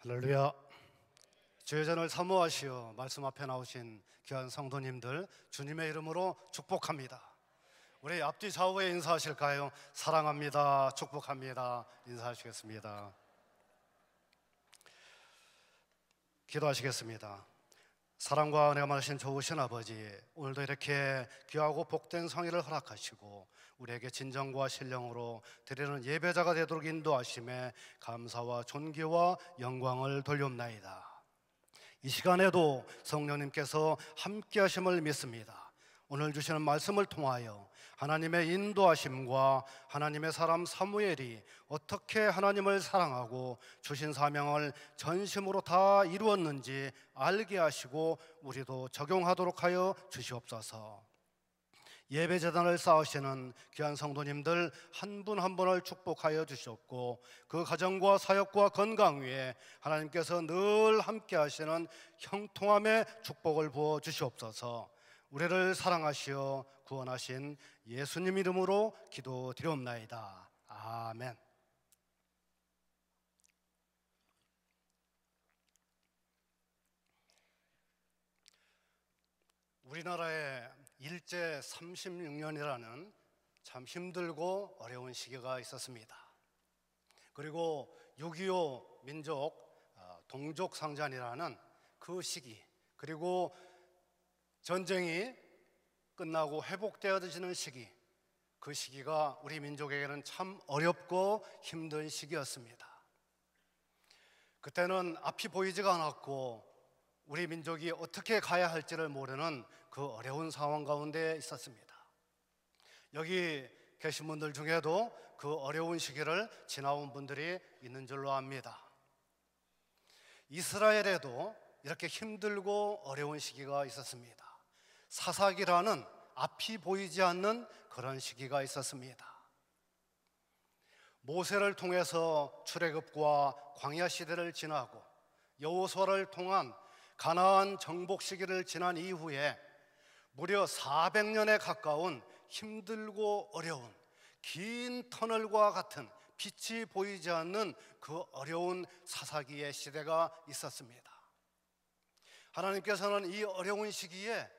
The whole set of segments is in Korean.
할렐루야. 주의 전을 사모하시어 말씀 앞에 나오신 귀한 성도님들 주님의 이름으로 축복합니다. 우리 앞뒤 좌우에 인사하실까요? 사랑합니다, 축복합니다 인사하시겠습니다. 기도하시겠습니다. 사랑과 은혜가 많으신 좋으신 아버지, 오늘도 이렇게 귀하고 복된 성의를 허락하시고 우리에게 진정과 신령으로 드리는 예배자가 되도록 인도하심에 감사와 존귀와 영광을 돌려옵나이다. 이 시간에도 성령님께서 함께 하심을 믿습니다. 오늘 주시는 말씀을 통하여 하나님의 인도하심과 하나님의 사람 사무엘이 어떻게 하나님을 사랑하고 주신 사명을 전심으로 다 이루었는지 알게 하시고 우리도 적용하도록 하여 주시옵소서. 예배재단을 쌓으시는 귀한 성도님들 한 분 한 분을 축복하여 주셨고 그 가정과 사역과 건강 위에 하나님께서 늘 함께 하시는 형통함의 축복을 부어 주시옵소서. 우리를 사랑하시어 구원하신 예수님 이름으로 기도드리옵나이다. 아멘. 우리나라에 일제 36년이라는 참 힘들고 어려운 시기가 있었습니다. 그리고 6.25 민족 동족상잔이라는 그 시기, 그리고 전쟁이 끝나고 회복되어지는 시기, 그 시기가 우리 민족에게는 참 어렵고 힘든 시기였습니다. 그때는 앞이 보이지가 않았고 우리 민족이 어떻게 가야 할지를 모르는 그 어려운 상황 가운데 있었습니다. 여기 계신 분들 중에도 그 어려운 시기를 지나온 분들이 있는 줄로 압니다. 이스라엘에도 이렇게 힘들고 어려운 시기가 있었습니다. 사사기라는 앞이 보이지 않는 그런 시기가 있었습니다. 모세를 통해서 출애굽과 광야 시대를 지나고 여호수아를 통한 가나안 정복 시기를 지난 이후에 무려 400년에 가까운 힘들고 어려운 긴 터널과 같은 빛이 보이지 않는 그 어려운 사사기의 시대가 있었습니다. 하나님께서는 이 어려운 시기에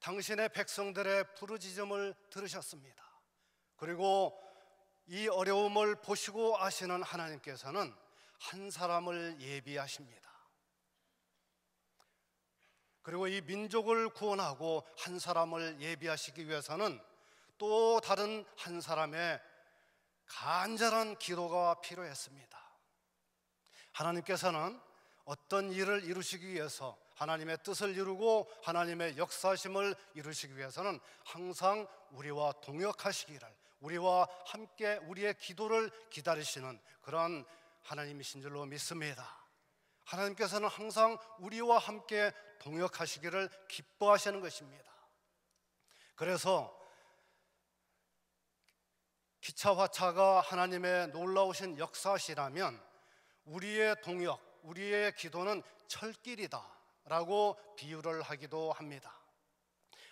당신의 백성들의 부르짖음을 들으셨습니다. 그리고 이 어려움을 보시고 아시는 하나님께서는 한 사람을 예비하십니다. 그리고 이 민족을 구원하고 한 사람을 예비하시기 위해서는 또 다른 한 사람의 간절한 기도가 필요했습니다. 하나님께서는 어떤 일을 이루시기 위해서, 하나님의 뜻을 이루고 하나님의 역사심을 이루시기 위해서는 항상 우리와 동역하시기를, 우리와 함께 우리의 기도를 기다리시는 그런 하나님이신 줄로 믿습니다. 하나님께서는 항상 우리와 함께 동역하시기를 기뻐하시는 것입니다. 그래서 기차화차가 하나님의 놀라우신 역사시라면 우리의 동역, 우리의 기도는 철길이다 라고 비유를 하기도 합니다.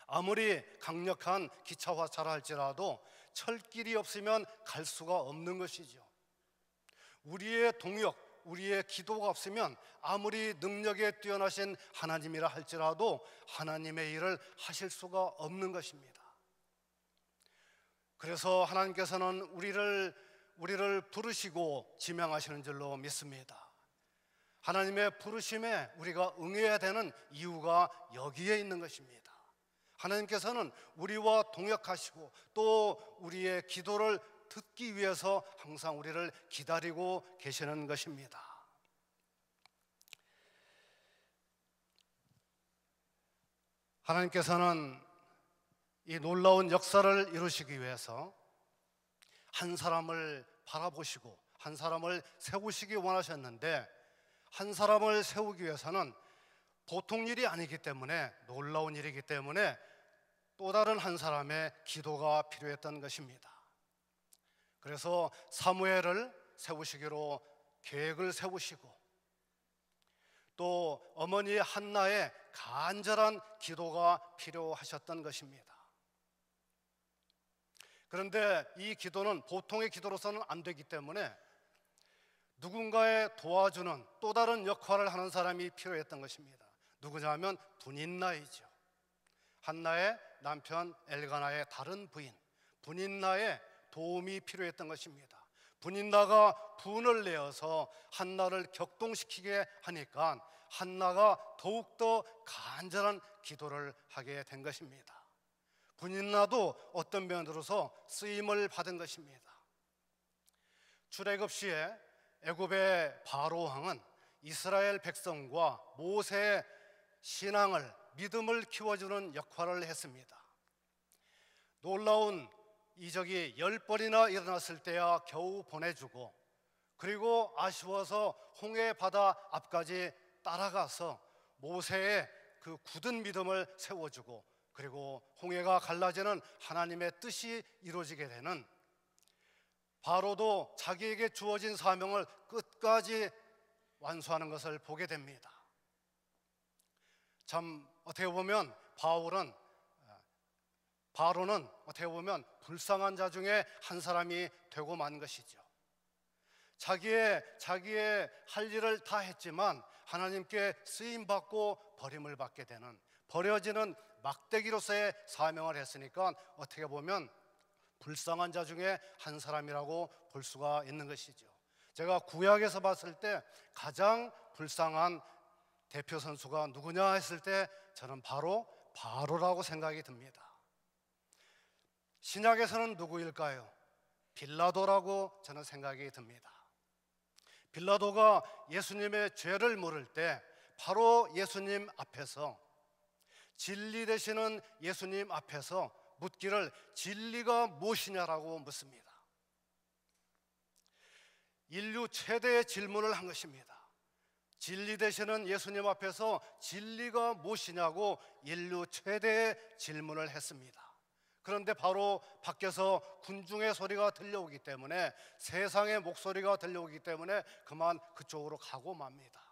아무리 강력한 기차화차라 할지라도 철길이 없으면 갈 수가 없는 것이죠. 우리의 동역, 우리의 기도가 없으면 아무리 능력에 뛰어나신 하나님이라 할지라도 하나님의 일을 하실 수가 없는 것입니다. 그래서 하나님께서는 우리를 부르시고 지명하시는 줄로 믿습니다. 하나님의 부르심에 우리가 응해야 되는 이유가 여기에 있는 것입니다. 하나님께서는 우리와 동역하시고 또 우리의 기도를 듣기 위해서 항상 우리를 기다리고 계시는 것입니다. 하나님께서는 이 놀라운 역사를 이루시기 위해서 한 사람을 바라보시고 한 사람을 세우시기 원하셨는데, 한 사람을 세우기 위해서는 보통 일이 아니기 때문에, 놀라운 일이기 때문에 또 다른 한 사람의 기도가 필요했던 것입니다. 그래서 사무엘을 세우시기로 계획을 세우시고 또 어머니 한나의 간절한 기도가 필요하셨던 것입니다. 그런데 이 기도는 보통의 기도로서는 안 되기 때문에 누군가의 도와주는 또 다른 역할을 하는 사람이 필요했던 것입니다. 누구냐면 분인나이죠. 한나의 남편 엘가나의 다른 부인 분인나의 도움이 필요했던 것입니다. 분인나가 분을 내어서 한나를 격동시키게 하니까 한나가 더욱더 간절한 기도를 하게 된 것입니다. 분인나도 어떤 면으로서 쓰임을 받은 것입니다. 출애굽 시에 애굽의 바로 왕은 이스라엘 백성과 모세의 신앙을 믿음을 키워주는 역할을 했습니다. 놀라운 이적이 10번이나 일어났을 때야 겨우 보내주고, 그리고 아쉬워서 홍해 바다 앞까지 따라가서 모세의 그 굳은 믿음을 세워주고, 그리고 홍해가 갈라지는 하나님의 뜻이 이루어지게 되는, 바로도 자기에게 주어진 사명을 끝까지 완수하는 것을 보게 됩니다. 참 어떻게 보면 바로는 어떻게 보면 불쌍한 자 중에 한 사람이 되고 만 것이죠. 자기의 할 일을 다 했지만 하나님께 쓰임받고 버림을 받게 되는, 버려지는 막대기로서의 사명을 했으니까 어떻게 보면 불쌍한 자 중에 한 사람이라고 볼 수가 있는 것이죠. 제가 구약에서 봤을 때 가장 불쌍한 대표 선수가 누구냐 했을 때 저는 바로 바로라고 생각이 듭니다. 신약에서는 누구일까요? 빌라도라고 저는 생각이 듭니다. 빌라도가 예수님의 죄를 물을 때 바로 예수님 앞에서, 진리 되시는 예수님 앞에서 묻기를 진리가 무엇이냐라고 묻습니다. 인류 최대의 질문을 한 것입니다. 진리 되시는 예수님 앞에서 진리가 무엇이냐고 인류 최대의 질문을 했습니다. 그런데 바로 밖에서 군중의 소리가 들려오기 때문에, 세상의 목소리가 들려오기 때문에 그만 그쪽으로 가고 맙니다.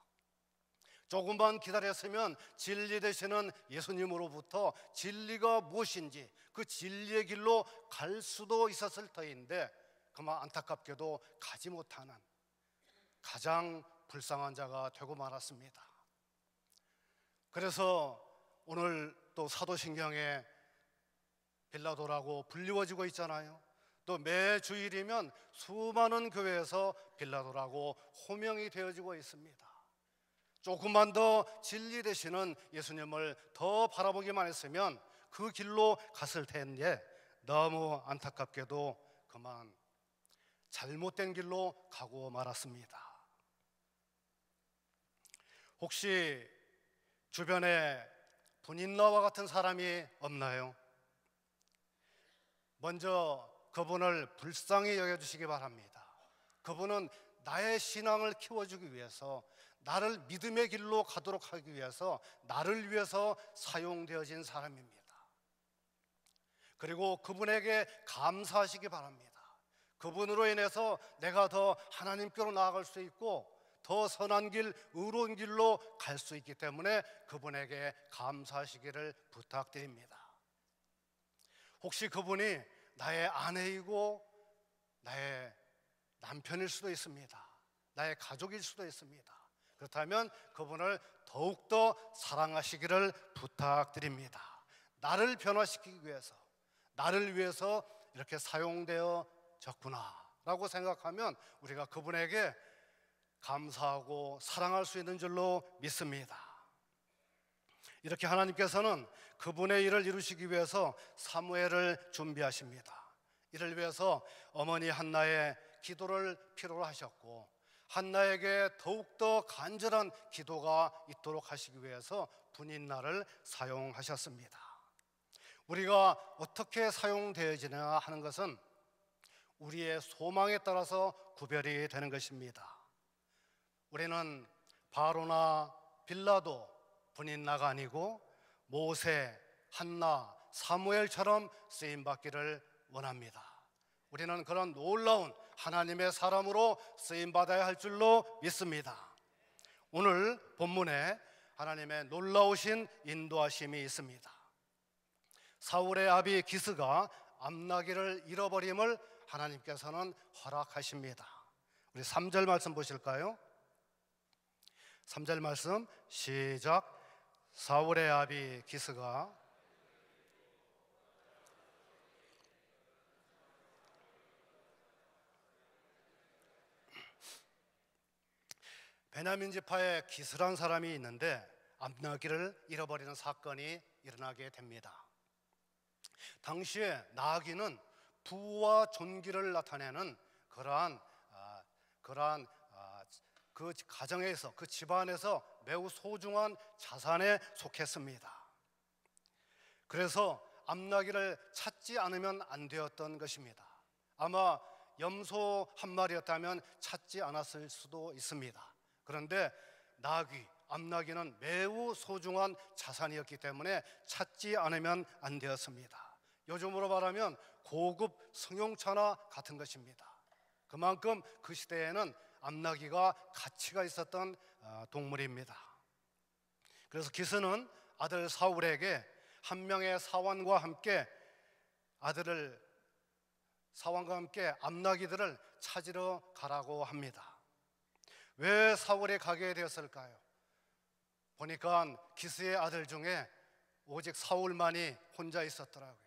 조금만 기다렸으면 진리 되시는 예수님으로부터 진리가 무엇인지 그 진리의 길로 갈 수도 있었을 터인데 그만 안타깝게도 가지 못하는 가장 불쌍한 자가 되고 말았습니다. 그래서 오늘 또 사도신경에 빌라도라고 불리워지고 있잖아요. 또 매 주일이면 수많은 교회에서 빌라도라고 호명이 되어지고 있습니다. 조금만 더 진리 되시는 예수님을 더 바라보기만 했으면 그 길로 갔을 텐데 너무 안타깝게도 그만 잘못된 길로 가고 말았습니다. 혹시 주변에 분인나와 같은 사람이 없나요? 먼저 그분을 불쌍히 여겨주시기 바랍니다. 그분은 나의 신앙을 키워주기 위해서, 나를 믿음의 길로 가도록 하기 위해서, 나를 위해서 사용되어진 사람입니다. 그리고 그분에게 감사하시기 바랍니다. 그분으로 인해서 내가 더 하나님께로 나아갈 수 있고 더 선한 길, 의로운 길로 갈 수 있기 때문에 그분에게 감사하시기를 부탁드립니다. 혹시 그분이 나의 아내이고 나의 남편일 수도 있습니다. 나의 가족일 수도 있습니다. 그렇다면 그분을 더욱더 사랑하시기를 부탁드립니다. 나를 변화시키기 위해서, 나를 위해서 이렇게 사용되어졌구나 라고 생각하면 우리가 그분에게 감사하고 사랑할 수 있는 줄로 믿습니다. 이렇게 하나님께서는 그분의 일을 이루시기 위해서 사무엘을 준비하십니다. 이를 위해서 어머니 한나의 기도를 필요로 하셨고, 한나에게 더욱더 간절한 기도가 있도록 하시기 위해서 분인나를 사용하셨습니다. 우리가 어떻게 사용되어지냐 하는 것은 우리의 소망에 따라서 구별이 되는 것입니다. 우리는 바로나 빌라도, 분인나가 아니고 모세, 한나, 사무엘처럼 쓰임받기를 원합니다. 우리는 그런 놀라운 하나님의 사람으로 쓰임받아야 할 줄로 믿습니다. 오늘 본문에 하나님의 놀라우신 인도하심이 있습니다. 사울의 아비 기스가 암나기를 잃어버림을 하나님께서는 허락하십니다. 우리 3절 말씀 보실까요? 3절 말씀 시작. 사울의 아비 기스가 베냐민 지파에 기스란 사람이 있는데 암나귀를 잃어버리는 사건이 일어나게 됩니다. 당시에 나귀는 부와 존귀를 나타내는 그러한 그 가정에서, 그 집안에서 매우 소중한 자산에 속했습니다. 그래서 암나귀를 찾지 않으면 안 되었던 것입니다. 아마 염소 한 마리였다면 찾지 않았을 수도 있습니다. 그런데 암나귀는 매우 소중한 자산이었기 때문에 찾지 않으면 안 되었습니다. 요즘으로 말하면 고급 승용차나 같은 것입니다. 그만큼 그 시대에는 암나귀가 가치가 있었던 동물입니다. 그래서 기스는 아들 사울에게 한 명의 사원과 함께 암나귀들을 찾으러 가라고 합니다. 왜 사울이 가게 되었을까요? 보니까 기스의 아들 중에 오직 사울만이 혼자 있었더라고요.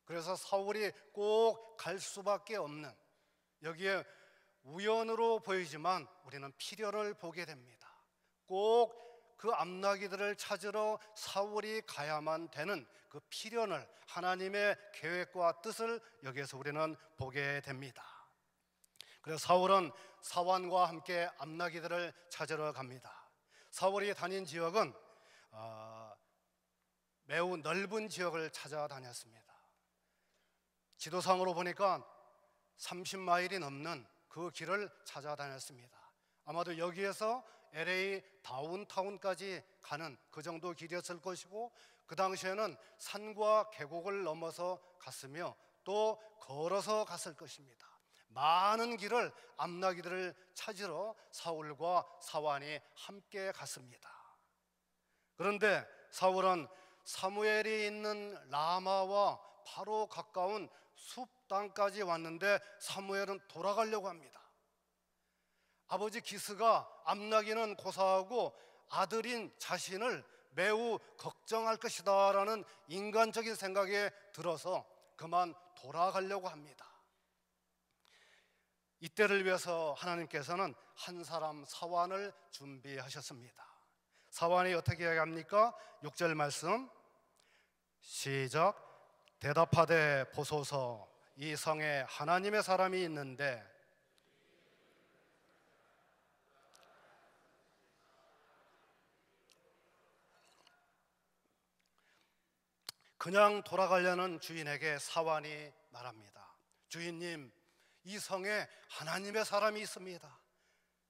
그래서 사울이 꼭 갈 수밖에 없는, 여기에 우연으로 보이지만 우리는 필요를 보게 됩니다. 꼭 그 암나귀들을 찾으러 사울이 가야만 되는 그 필연을, 하나님의 계획과 뜻을 여기에서 우리는 보게 됩니다. 그래서 사울은 사원과 함께 암나귀들을 찾으러 갑니다. 사울이 다닌 지역은 매우 넓은 지역을 찾아다녔습니다. 지도상으로 보니까 30마일이 넘는 그 길을 찾아다녔습니다. 아마도 여기에서 LA 다운타운까지 가는 그 정도 길이었을 것이고, 그 당시에는 산과 계곡을 넘어서 갔으며 또 걸어서 갔을 것입니다. 많은 길을 암나귀들을 찾으러 사울과 사완이 함께 갔습니다. 그런데 사울은 사무엘이 있는 라마와 바로 가까운 숲 땅까지 왔는데 사무엘은 돌아가려고 합니다. 아버지 기스가 암나귀는 고사하고 아들인 자신을 매우 걱정할 것이다 라는 인간적인 생각에 들어서 그만 돌아가려고 합니다. 이때를 위해서 하나님께서는 한 사람 사완을 준비하셨습니다. 사완이 어떻게 이야기합니까? 6절 말씀 시작. 대답하되 보소서, 이 성에 하나님의 사람이 있는데 그냥 돌아가려는 주인에게 사완이 말합니다. 주인님, 이 성에 하나님의 사람이 있습니다.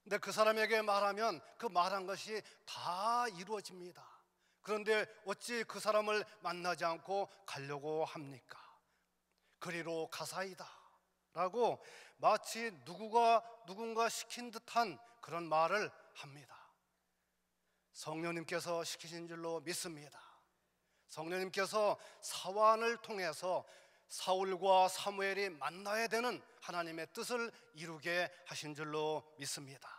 근데 그 사람에게 말하면 그 말한 것이 다 이루어집니다. 그런데 어찌 그 사람을 만나지 않고 가려고 합니까? 그리로 가사이다 라고 마치 누군가 시킨 듯한 그런 말을 합니다. 성령님께서 시키신 줄로 믿습니다. 성령님께서 사완을 통해서 사울과 사무엘이 만나야 되는 하나님의 뜻을 이루게 하신 줄로 믿습니다.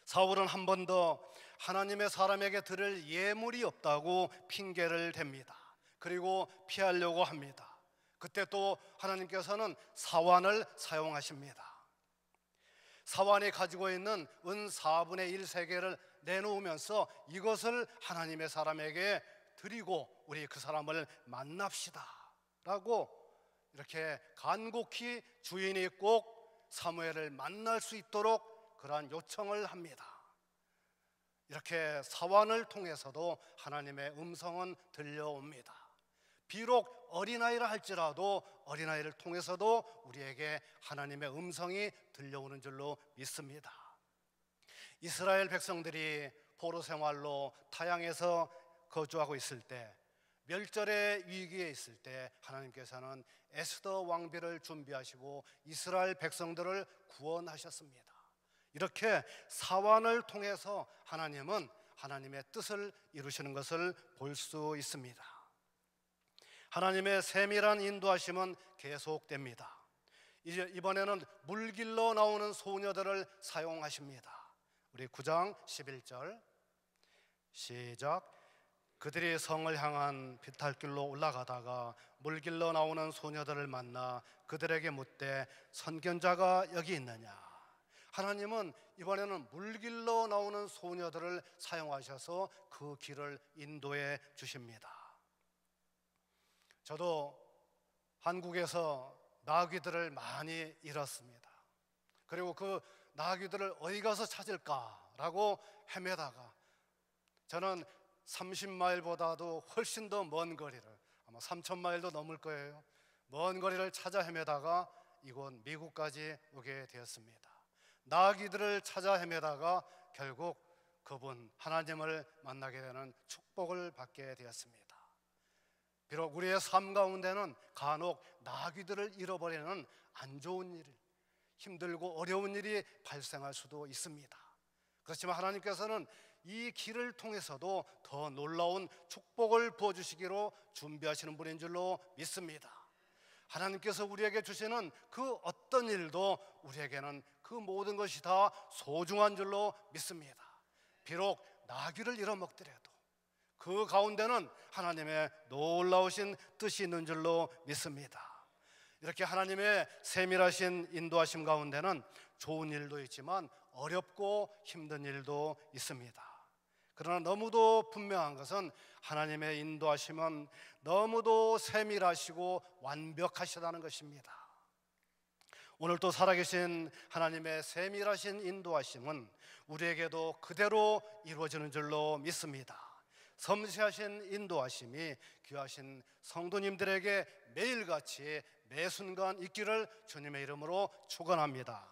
사울은 한 번 더 하나님의 사람에게 드릴 예물이 없다고 핑계를 댑니다. 그리고 피하려고 합니다. 그때 또 하나님께서는 사완을 사용하십니다. 사완이 가지고 있는 은 4분의 1 세계를 내놓으면서 이것을 하나님의 사람에게 드리고 우리 그 사람을 만납시다 라고 이렇게 간곡히 주인이 꼭 사무엘을 만날 수 있도록 그러한 요청을 합니다. 이렇게 사완을 통해서도 하나님의 음성은 들려옵니다. 비록 어린아이라 할지라도 어린아이를 통해서도 우리에게 하나님의 음성이 들려오는 줄로 믿습니다. 이스라엘 백성들이 포로 생활로 타향에서 거주하고 있을 때, 멸절의 위기에 있을 때 하나님께서는 에스더 왕비를 준비하시고 이스라엘 백성들을 구원하셨습니다. 이렇게 사완을 통해서 하나님은 하나님의 뜻을 이루시는 것을 볼 수 있습니다. 하나님의 세밀한 인도하심은 계속됩니다. 이제 이번에는 물길로 나오는 소녀들을 사용하십니다. 우리 9장 11절 시작. 그들이 성을 향한 비탈길로 올라가다가 물길로 나오는 소녀들을 만나 그들에게 묻되 선견자가 여기 있느냐. 하나님은 이번에는 물길로 나오는 소녀들을 사용하셔서 그 길을 인도해 주십니다. 저도 한국에서 나귀들을 많이 잃었습니다. 그리고 그 나귀들을 어디 가서 찾을까라고 헤매다가 저는 30마일보다도 훨씬 더 먼 거리를, 아마 3,000마일도 넘을 거예요, 먼 거리를 찾아 헤매다가 이곳 미국까지 오게 되었습니다. 나귀들을 찾아 헤매다가 결국 그분 하나님을 만나게 되는 축복을 받게 되었습니다. 비록 우리의 삶 가운데는 간혹 나귀들을 잃어버리는 안 좋은 일, 힘들고 어려운 일이 발생할 수도 있습니다. 그렇지만 하나님께서는 이 길을 통해서도 더 놀라운 축복을 부어주시기로 준비하시는 분인 줄로 믿습니다. 하나님께서 우리에게 주시는 그 어떤 일도 우리에게는 그 모든 것이 다 소중한 줄로 믿습니다. 비록 나귀를 잃어먹더라도 그 가운데는 하나님의 놀라우신 뜻이 있는 줄로 믿습니다. 이렇게 하나님의 세밀하신 인도하심 가운데는 좋은 일도 있지만 어렵고 힘든 일도 있습니다. 그러나 너무도 분명한 것은 하나님의 인도하심은 너무도 세밀하시고 완벽하시다는 것입니다. 오늘 또 살아계신 하나님의 세밀하신 인도하심은 우리에게도 그대로 이루어지는 줄로 믿습니다. 섬세하신 인도하심이 귀하신 성도님들에게 매일같이 매 순간 있기를 주님의 이름으로 축원합니다.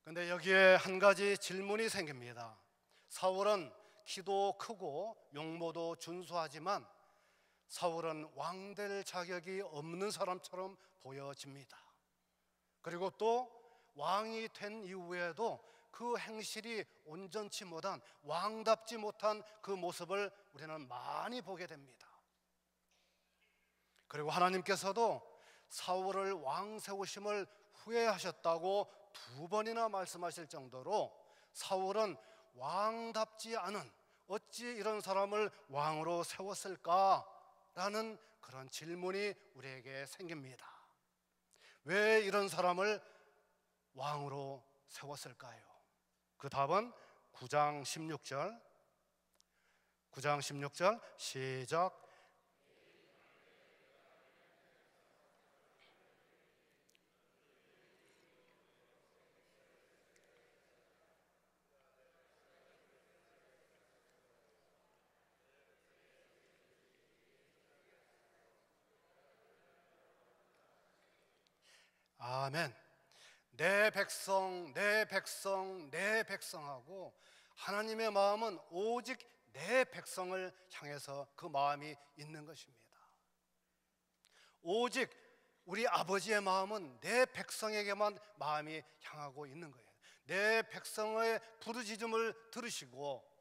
그런데 여기에 한 가지 질문이 생깁니다. 사울은 키도 크고 용모도 준수하지만 사울은 왕 될 자격이 없는 사람처럼 보여집니다. 그리고 또 왕이 된 이후에도 그 행실이 온전치 못한, 왕답지 못한 그 모습을 우리는 많이 보게 됩니다. 그리고 하나님께서도 사울을 왕 세우심을 후회하셨다고 2번이나 말씀하실 정도로 사울은 왕답지 않은, 어찌 이런 사람을 왕으로 세웠을까라는 그런 질문이 우리에게 생깁니다. 왜 이런 사람을 왕으로 세웠을까요? 그 답은 9장 16절 시작. 아멘. 내 백성, 내 백성, 내 백성하고 하나님의 마음은 오직 내 백성을 향해서 그 마음이 있는 것입니다. 오직 우리 아버지의 마음은 내 백성에게만 마음이 향하고 있는 거예요. 내 백성의 부르짖음을 들으시고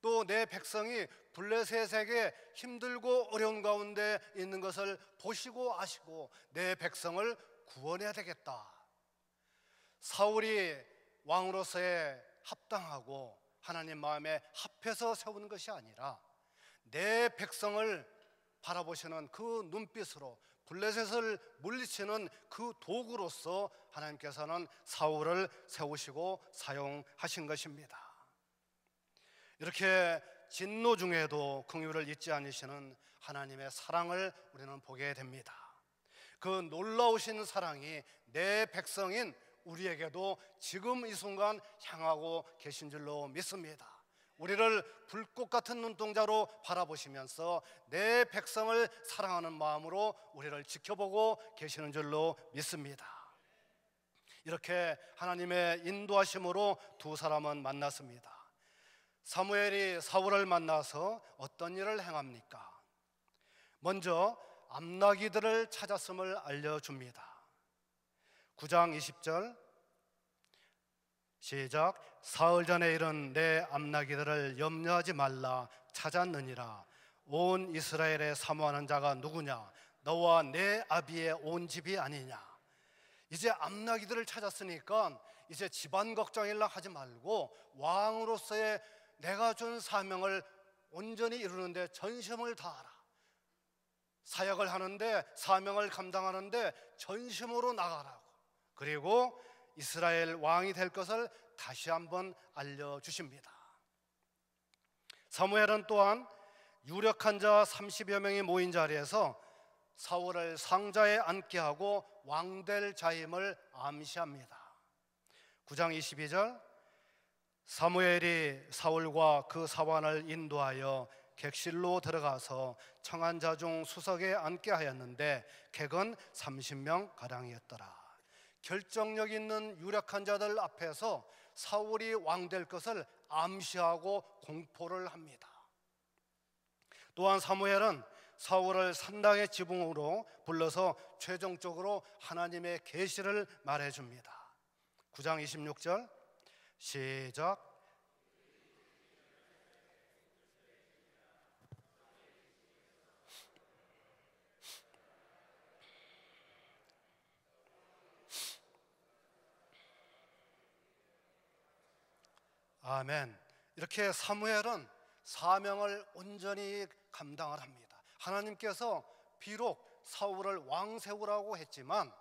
또 내 백성이 블레셋에게 힘들고 어려운 가운데 있는 것을 보시고 아시고 내 백성을 구원해야 되겠다. 사울이 왕으로서의 합당하고 하나님 마음에 합해서 세우는 것이 아니라 내 백성을 바라보시는 그 눈빛으로 블레셋을 물리치는 그 도구로서 하나님께서는 사울을 세우시고 사용하신 것입니다. 이렇게 진노 중에도 긍휼을 잊지 않으시는 하나님의 사랑을 우리는 보게 됩니다. 그 놀라우신 사랑이 내 백성인 우리에게도 지금 이 순간 향하고 계신 줄로 믿습니다. 우리를 불꽃 같은 눈동자로 바라보시면서 내 백성을 사랑하는 마음으로 우리를 지켜보고 계시는 줄로 믿습니다. 이렇게 하나님의 인도하심으로 두 사람은 만났습니다. 사무엘이 사울을 만나서 어떤 일을 행합니까? 먼저 암나기들을 찾았음을 알려줍니다. 9장 20절 시작. 사흘 전에 이른 내 암나기들을 염려하지 말라. 찾았느니라. 온 이스라엘에 사모하는 자가 누구냐? 너와 내 아비의 온 집이 아니냐? 이제 암나기들을 찾았으니까 이제 집안 걱정일라 하지 말고 왕으로서의 내가 준 사명을 온전히 이루는데 전심을 다하라. 사역을 하는데, 사명을 감당하는데 전심으로 나가라고. 그리고 이스라엘 왕이 될 것을 다시 한번 알려주십니다. 사무엘은 또한 유력한 자 30여 명이 모인 자리에서 사울을 상자에 앉게 하고 왕될 자임을 암시합니다. 9장 22절, 사무엘이 사울과 그 사환을 인도하여 객실로 들어가서 청한 자 중 수석에 앉게 하였는데 객은 30명 가량이었더라. 결정력 있는 유력한 자들 앞에서 사울이 왕될 것을 암시하고 공포를 합니다. 또한 사무엘은 사울을 산당의 지붕으로 불러서 최종적으로 하나님의 계시를 말해줍니다. 9장 26절 시작. 아멘. 이렇게 사무엘은 사명을 온전히 감당을 합니다. 하나님께서 비록 사울을 왕 세우라고 했지만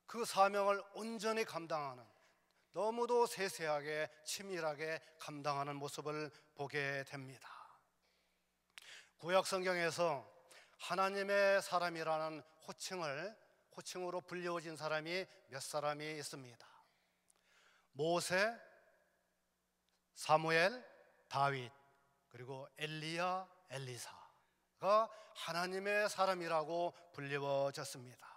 그 사명을 온전히 감당하는, 너무도 세세하게 치밀하게 감당하는 모습을 보게 됩니다. 구약 성경에서 하나님의 사람이라는 호칭으로 불려진 사람이 몇 사람이 있습니다. 모세, 사무엘, 다윗, 그리고 엘리야, 엘리사가 하나님의 사람이라고 불려졌습니다.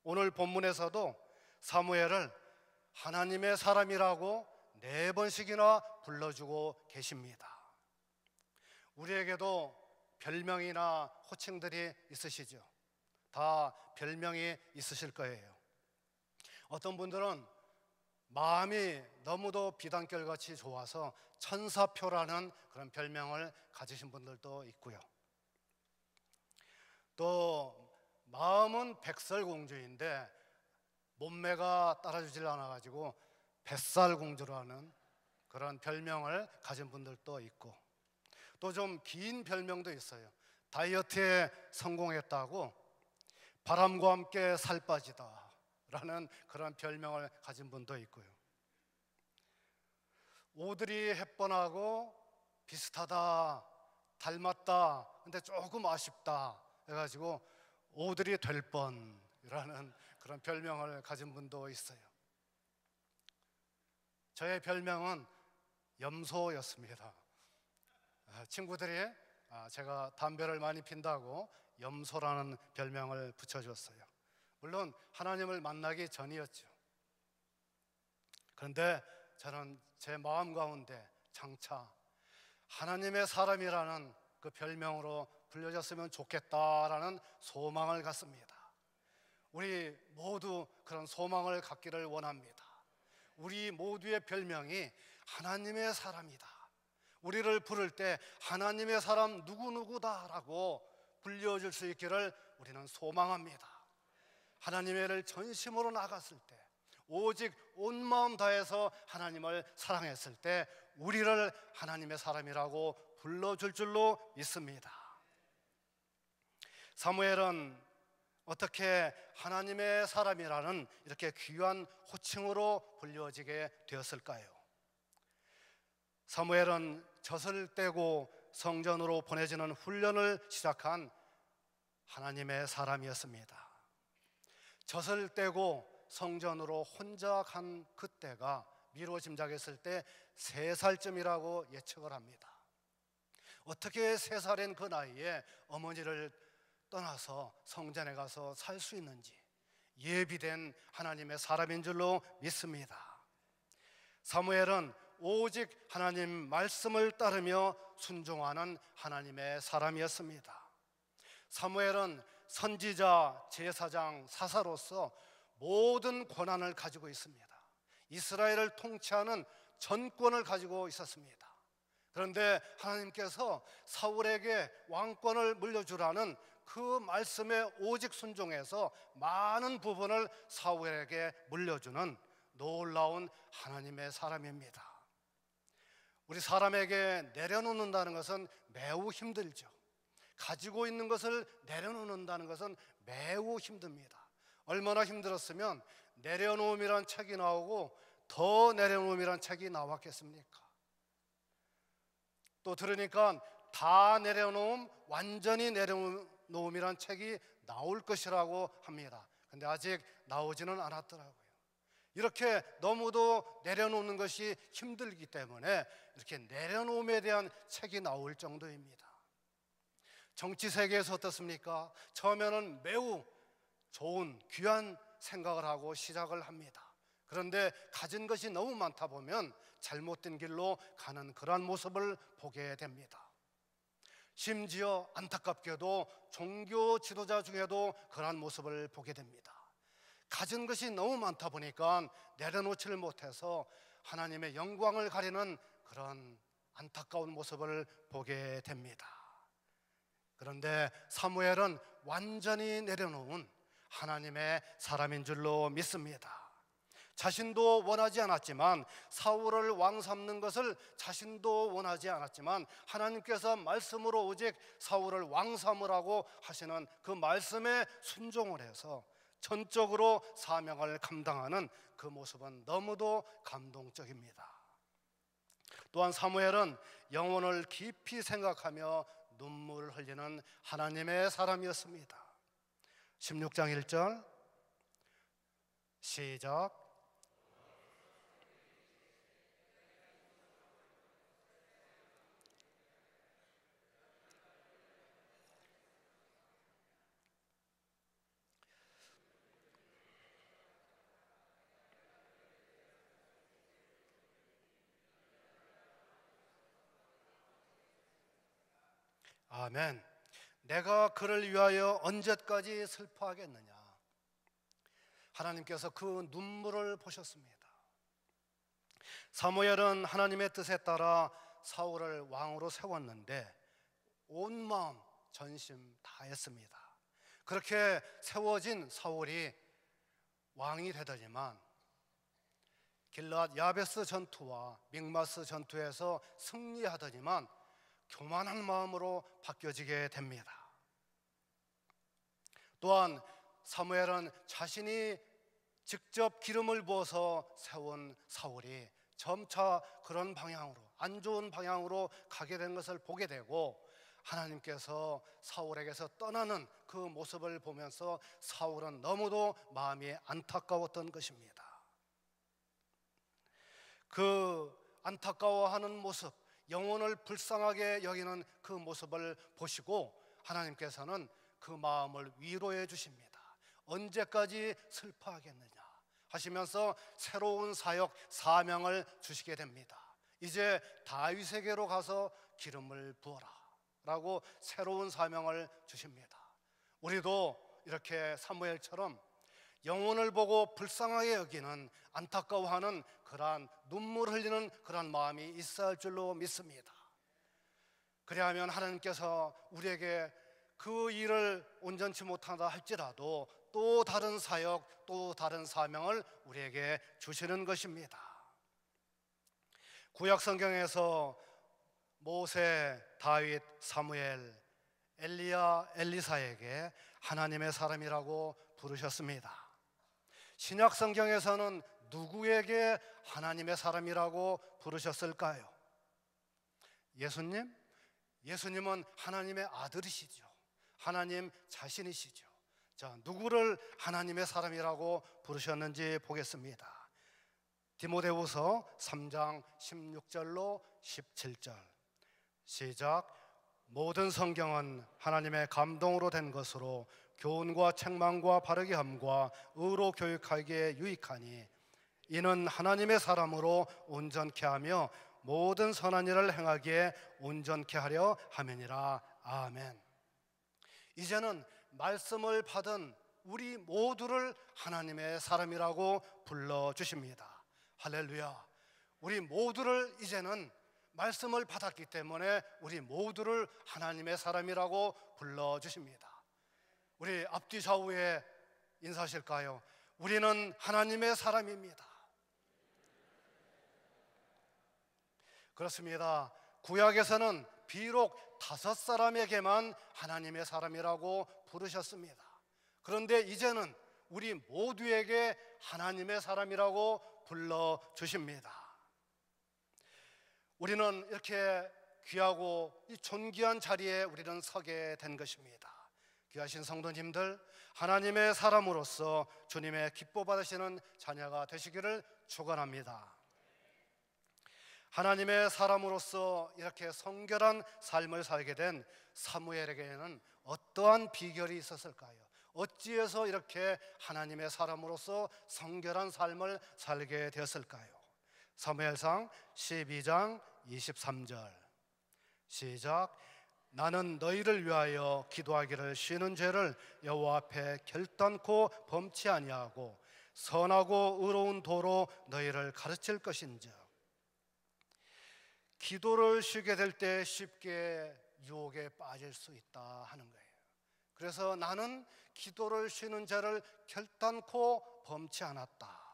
오늘 본문에서도 사무엘을 하나님의 사람이라고 4번씩이나 불러주고 계십니다. 우리에게도 별명이나 호칭들이 있으시죠? 다 별명이 있으실 거예요. 어떤 분들은 마음이 너무도 비단결같이 좋아서 천사표라는 그런 별명을 가지신 분들도 있고요. 또 마음은 백설공주인데 몸매가 따라주질 않아가지고 뱃살공주라는 그런 별명을 가진 분들도 있고, 또 좀 긴 별명도 있어요. 다이어트에 성공했다고 바람과 함께 살 빠지다 라는 그런 별명을 가진 분도 있고요. 오드리 헵번하고 비슷하다, 닮았다, 근데 조금 아쉽다 해가지고 오드리 될 뻔이라는 그런 별명을 가진 분도 있어요. 저의 별명은 염소였습니다. 친구들이 제가 담배를 많이 핀다고 염소라는 별명을 붙여줬어요. 물론 하나님을 만나기 전이었죠. 그런데 저는 제 마음 가운데 장차 하나님의 사람이라는 그 별명으로 불려졌으면 좋겠다라는 소망을 갖습니다. 우리 모두 그런 소망을 갖기를 원합니다. 우리 모두의 별명이 하나님의 사람이다, 우리를 부를 때 하나님의 사람 누구누구다라고 불려줄 수 있기를 우리는 소망합니다. 하나님의 일을 전심으로 나갔을 때, 오직 온 마음 다해서 하나님을 사랑했을 때 우리를 하나님의 사람이라고 불러줄 줄로 믿습니다. 사무엘은 어떻게 하나님의 사람이라는 이렇게 귀한 호칭으로 불려지게 되었을까요? 사무엘은 젖을 떼고 성전으로 보내지는 훈련을 시작한 하나님의 사람이었습니다. 젖을 떼고 성전으로 혼자 간 그때가 미루어 짐작했을 때 3살쯤이라고 예측을 합니다. 어떻게 3살인 그 나이에 어머니를 떠나서 성전에 가서 살 수 있는지 예비된 하나님의 사람인 줄로 믿습니다. 사무엘은 오직 하나님 말씀을 따르며 순종하는 하나님의 사람이었습니다. 사무엘은 선지자, 제사장, 사사로서 모든 권한을 가지고 있습니다. 이스라엘을 통치하는 전권을 가지고 있었습니다. 그런데 하나님께서 사울에게 왕권을 물려주라는 그 말씀에 오직 순종해서 많은 부분을 사울에게 물려주는 놀라운 하나님의 사람입니다. 우리 사람에게 내려놓는다는 것은 매우 힘들죠. 가지고 있는 것을 내려놓는다는 것은 매우 힘듭니다. 얼마나 힘들었으면 내려놓음이란 책이 나오고 더 내려놓음이란 책이 나왔겠습니까? 또 들으니까 다 내려놓음, 완전히 내려놓음이란 책이 나올 것이라고 합니다. 근데 아직 나오지는 않았더라고요. 이렇게 너무도 내려놓는 것이 힘들기 때문에 이렇게 내려놓음에 대한 책이 나올 정도입니다. 정치 세계에서 어떻습니까? 처음에는 매우 좋은 귀한 생각을 하고 시작을 합니다. 그런데 가진 것이 너무 많다 보면 잘못된 길로 가는 그러한 모습을 보게 됩니다. 심지어 안타깝게도 종교 지도자 중에도 그러한 모습을 보게 됩니다. 가진 것이 너무 많다 보니까 내려놓지를 못해서 하나님의 영광을 가리는 그런 안타까운 모습을 보게 됩니다. 그런데 사무엘은 완전히 내려놓은 하나님의 사람인 줄로 믿습니다. 자신도 원하지 않았지만, 사울을 왕 삼는 것을 자신도 원하지 않았지만 하나님께서 말씀으로 오직 사울을 왕 삼으라고 하시는 그 말씀에 순종을 해서 전적으로 사명을 감당하는 그 모습은 너무도 감동적입니다. 또한 사무엘은 영혼을 깊이 생각하며 눈물을 흘리는 하나님의 사람이었습니다. 16장 1절 시작. 아멘. 내가 그를 위하여 언제까지 슬퍼하겠느냐. 하나님께서 그 눈물을 보셨습니다. 사무엘은 하나님의 뜻에 따라 사울을 왕으로 세웠는데 온 마음 전심 다했습니다. 그렇게 세워진 사울이 왕이 되더니만 길앗 야베스 전투와 믹마스 전투에서 승리하더니만 교만한 마음으로 바뀌어지게 됩니다. 또한 사무엘은 자신이 직접 기름을 부어서 세운 사울이 점차 그런 방향으로, 안 좋은 방향으로 가게 된 것을 보게 되고, 하나님께서 사울에게서 떠나는 그 모습을 보면서 사울은 너무도 마음이 안타까웠던 것입니다. 그 안타까워하는 모습, 영혼을 불쌍하게 여기는 그 모습을 보시고 하나님께서는 그 마음을 위로해 주십니다. 언제까지 슬퍼하겠느냐 하시면서 새로운 사역, 사명을 주시게 됩니다. 이제 다윗에게로 가서 기름을 부어라 라고 새로운 사명을 주십니다. 우리도 이렇게 사무엘처럼 영혼을 보고 불쌍하게 여기는, 안타까워하는 그러한 눈물 흘리는 그러한 마음이 있어야 할 줄로 믿습니다. 그래야만 하나님께서 우리에게 그 일을 온전치 못한다 할지라도 또 다른 사역, 또 다른 사명을 우리에게 주시는 것입니다. 구약 성경에서 모세, 다윗, 사무엘, 엘리야, 엘리사에게 하나님의 사람이라고 부르셨습니다. 신약 성경에서는 누구에게 하나님의 사람이라고 부르셨을까요? 예수님? 예수님은 하나님의 아들이시죠. 하나님 자신이시죠. 자, 누구를 하나님의 사람이라고 부르셨는지 보겠습니다. 디모데후서 3장 16절로 17절 시작. 모든 성경은 하나님의 감동으로 된 것으로 교훈과 책망과 바르게 함과 의로 교육하기에 유익하니 이는 하나님의 사람으로 온전케 하며 모든 선한 일을 행하기에 온전케 하려 함이니라. 아멘. 이제는 말씀을 받은 우리 모두를 하나님의 사람이라고 불러주십니다. 할렐루야. 우리 모두를 이제는 말씀을 받았기 때문에 우리 모두를 하나님의 사람이라고 불러주십니다. 우리 앞뒤 좌우에 인사하실까요? 우리는 하나님의 사람입니다. 그렇습니다. 구약에서는 비록 5사람에게만 하나님의 사람이라고 부르셨습니다. 그런데 이제는 우리 모두에게 하나님의 사람이라고 불러주십니다. 우리는 이렇게 귀하고 이 존귀한 자리에 우리는 서게 된 것입니다. 귀하신 성도님들, 하나님의 사람으로서 주님의 기뻐 받으시는 자녀가 되시기를 축원합니다. 하나님의 사람으로서 이렇게 성결한 삶을 살게 된 사무엘에게는 어떠한 비결이 있었을까요? 어찌해서 이렇게 하나님의 사람으로서 성결한 삶을 살게 되었을까요? 사무엘상 12장 23절 시작. 나는 너희를 위하여 기도하기를 쉬는 죄를 여호와 앞에 결단코 범치 아니하고 선하고 의로운 도로 너희를 가르칠 것인즉. 기도를 쉬게 될 때 쉽게 유혹에 빠질 수 있다 하는 거예요. 그래서 나는 기도를 쉬는 죄를 결단코 범치 않았다.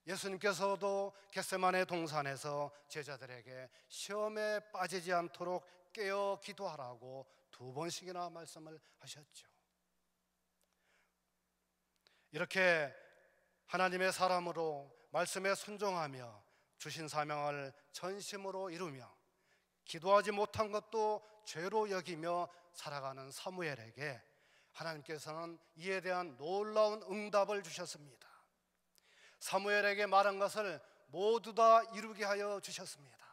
예수님께서도 겟세마네 동산에서 제자들에게 시험에 빠지지 않도록 깨어 기도하라고 2번씩이나 말씀을 하셨죠. 이렇게 하나님의 사람으로 말씀에 순종하며 주신 사명을 전심으로 이루며 기도하지 못한 것도 죄로 여기며 살아가는 사무엘에게 하나님께서는 이에 대한 놀라운 응답을 주셨습니다. 사무엘에게 말한 것을 모두 다 이루게 하여 주셨습니다.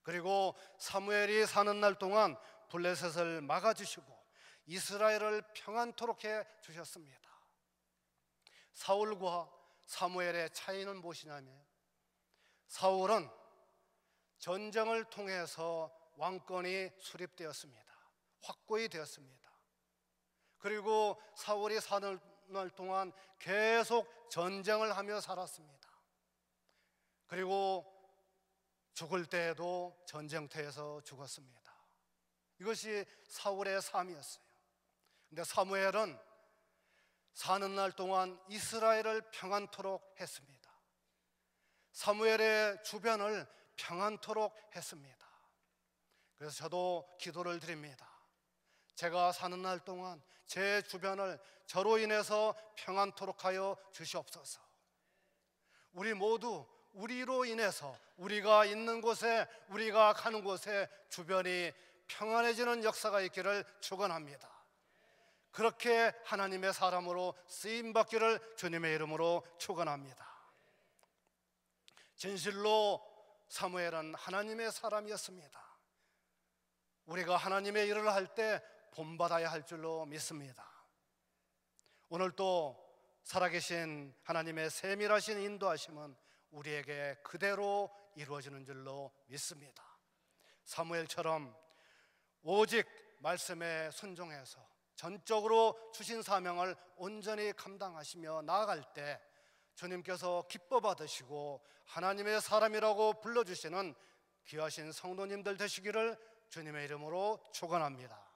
그리고 사무엘이 사는 날 동안 블레셋을 막아주시고 이스라엘을 평안토록 해 주셨습니다. 사울과 사무엘의 차이는 무엇이냐면, 사울은 전쟁을 통해서 왕권이 수립되었습니다. 확고히 되었습니다. 그리고 사울이 사는 날 동안 계속 전쟁을 하며 살았습니다. 그리고 죽을 때에도 전쟁터에서 죽었습니다. 이것이 사울의 삶이었어요. 그런데 사무엘은 사는 날 동안 이스라엘을 평안토록 했습니다. 사무엘의 주변을 평안토록 했습니다. 그래서 저도 기도를 드립니다. 제가 사는 날 동안 제 주변을 저로 인해서 평안토록 하여 주시옵소서. 우리 모두 우리로 인해서 우리가 있는 곳에, 우리가 가는 곳에 주변이 평안해지는 역사가 있기를 축원합니다. 그렇게 하나님의 사람으로 쓰임받기를 주님의 이름으로 축원합니다. 진실로 사무엘은 하나님의 사람이었습니다. 우리가 하나님의 일을 할 때 본받아야 할 줄로 믿습니다. 오늘 또 살아계신 하나님의 세밀하신 인도하심은 우리에게 그대로 이루어지는 줄로 믿습니다. 사무엘처럼 오직 말씀에 순종해서 전적으로 주신 사명을 온전히 감당하시며 나아갈 때 주님께서 기뻐 받으시고 하나님의 사람이라고 불러주시는 귀하신 성도님들 되시기를 주님의 이름으로 축원합니다.